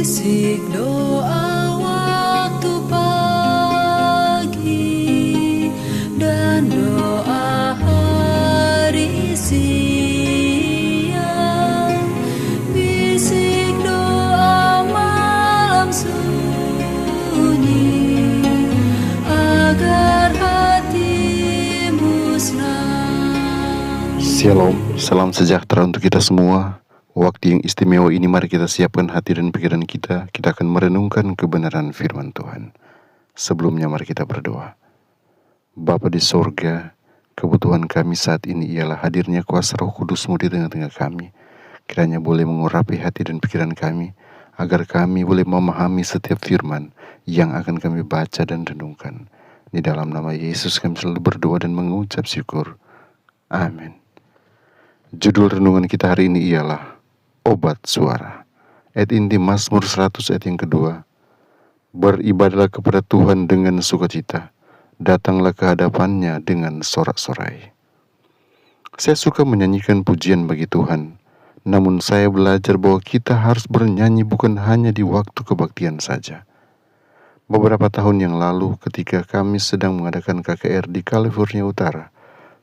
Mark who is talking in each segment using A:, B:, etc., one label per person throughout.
A: Bisik doa waktu pagi dan doa hari siang, bisik doa malam sunyi agar hatimu senang.
B: Shalom, salam sejahtera untuk kita semua. Waktu yang istimewa ini mari kita siapkan hati dan pikiran kita. Kita akan merenungkan kebenaran firman Tuhan. Sebelumnya mari kita berdoa. Bapa di sorga, kebutuhan kami saat ini ialah hadirnya kuasa Roh Kudus-Mu di tengah-tengah kami. Kiranya boleh mengurapi hati dan pikiran kami, agar kami boleh memahami setiap firman yang akan kami baca dan renungkan. Di dalam nama Yesus kami selalu berdoa dan mengucap syukur. Amin. Judul renungan kita hari ini ialah Obat Suara. Ayat inti Mazmur 100 ayat yang kedua. Beribadahlah kepada Tuhan dengan sukacita, datanglah ke hadapannya dengan sorak-sorai. Saya suka menyanyikan pujian bagi Tuhan, namun saya belajar bahwa kita harus bernyanyi bukan hanya di waktu kebaktian saja. Beberapa tahun yang lalu ketika kami sedang mengadakan KKR di California Utara,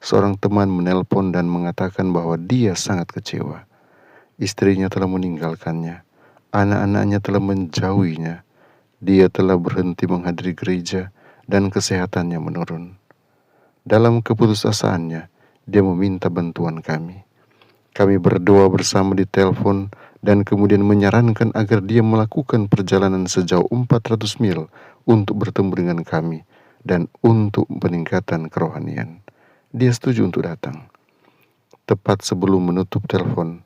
B: seorang teman menelpon dan mengatakan bahwa dia sangat kecewa. Istrinya telah meninggalkannya, anak-anaknya telah menjauhinya, dia telah berhenti menghadiri gereja, dan kesehatannya menurun. Dalam keputusasaannya, dia meminta bantuan kami. Kami berdoa bersama di telepon dan kemudian menyarankan agar dia melakukan perjalanan sejauh 400 mil untuk bertemu dengan kami dan untuk peningkatan kerohanian. Dia setuju untuk datang. Tepat sebelum menutup telepon,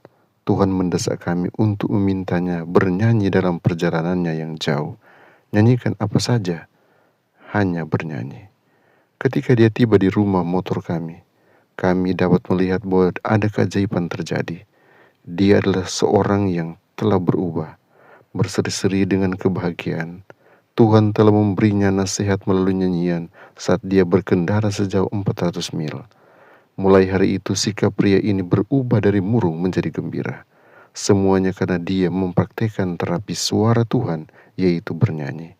B: Tuhan mendesak kami untuk memintanya bernyanyi dalam perjalanannya yang jauh. Nyanyikan apa saja, hanya bernyanyi. Ketika dia tiba di rumah motor kami dapat melihat bahwa ada keajaiban terjadi. Dia adalah seorang yang telah berubah, berseri-seri dengan kebahagiaan. Tuhan telah memberinya nasihat melalui nyanyian saat dia berkendara sejauh 400 mil. Mulai hari itu sikap pria ini berubah dari murung menjadi gembira. Semuanya karena dia mempraktekkan terapi suara Tuhan, yaitu bernyanyi.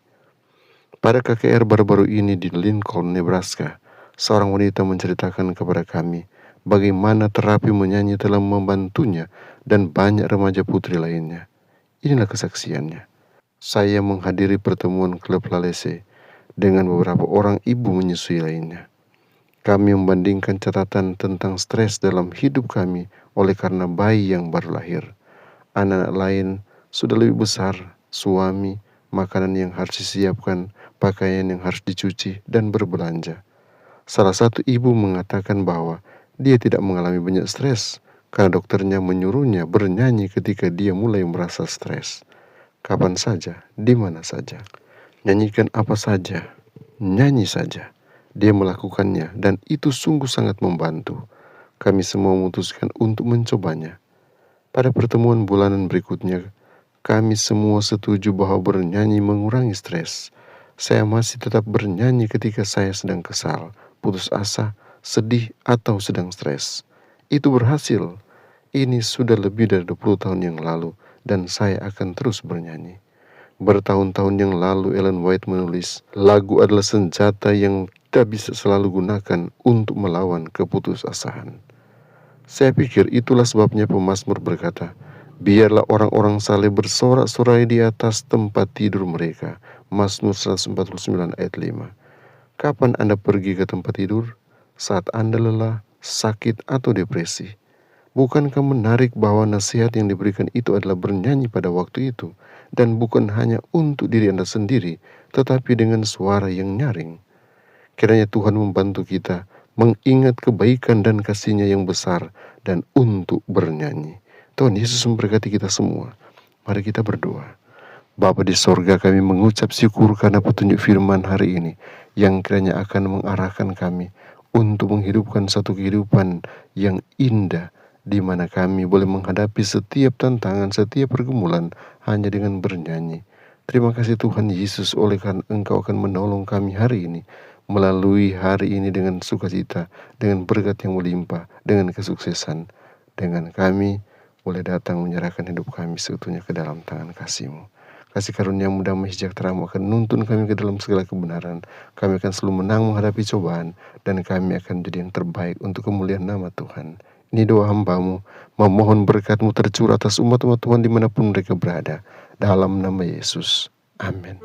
B: Pada KKR baru-baru ini di Lincoln, Nebraska, seorang wanita menceritakan kepada kami bagaimana terapi menyanyi telah membantunya dan banyak remaja putri lainnya. Inilah kesaksiannya. Saya menghadiri pertemuan klub Lalese dengan beberapa orang ibu menyusui lainnya. Kami membandingkan catatan tentang stres dalam hidup kami oleh karena bayi yang baru lahir. Anak-anak lain sudah lebih besar, suami, makanan yang harus disiapkan, pakaian yang harus dicuci, dan berbelanja. Salah satu ibu mengatakan bahwa dia tidak mengalami banyak stres karena dokternya menyuruhnya bernyanyi ketika dia mulai merasa stres. Kapan saja, di mana saja. Nyanyikan apa saja, nyanyi saja. Dia melakukannya dan itu sungguh sangat membantu. Kami semua memutuskan untuk mencobanya. Pada pertemuan bulanan berikutnya, kami semua setuju bahwa bernyanyi mengurangi stres. Saya masih tetap bernyanyi ketika saya sedang kesal, putus asa, sedih, atau sedang stres. Itu berhasil. Ini sudah lebih dari 20 tahun yang lalu dan saya akan terus bernyanyi. Bertahun-tahun yang lalu Ellen White menulis, lagu adalah senjata yang kita bisa selalu gunakan untuk melawan keputusasaan. Saya pikir itulah sebabnya pemazmur berkata, biarlah orang-orang saleh bersorak-sorai di atas tempat tidur mereka. Mazmur 149 ayat 5. Kapan Anda pergi ke tempat tidur? Saat Anda lelah, sakit, atau depresi. Bukankah menarik bahwa nasihat yang diberikan itu adalah bernyanyi pada waktu itu, dan bukan hanya untuk diri Anda sendiri, tetapi dengan suara yang nyaring. Kiranya Tuhan membantu kita mengingat kebaikan dan kasih-Nya yang besar dan untuk bernyanyi. Tuhan Yesus memberkati kita semua. Mari kita berdoa. Bapa di sorga, kami mengucap syukur karena petunjuk firman hari ini yang kiranya akan mengarahkan kami untuk menghidupkan satu kehidupan yang indah, di mana kami boleh menghadapi setiap tantangan, setiap pergumulan hanya dengan bernyanyi. Terima kasih Tuhan Yesus, oleh karena Engkau akan menolong kami hari ini, melalui hari ini dengan sukacita, dengan berkat yang melimpah, dengan kesuksesan, dengan kami boleh datang menyerahkan hidup kami seutuhnya ke dalam tangan kasih-Mu. Kasih karunia-Mu damai sejahtera-Mu akan nuntun kami ke dalam segala kebenaran. Kami akan selalu menang menghadapi cobaan, dan kami akan jadi yang terbaik untuk kemuliaan nama Tuhan. Ini doa hamba-Mu, memohon berkat-Mu tercurah atas umat-umat Tuhan dimanapun mereka berada. Dalam nama Yesus. Amin.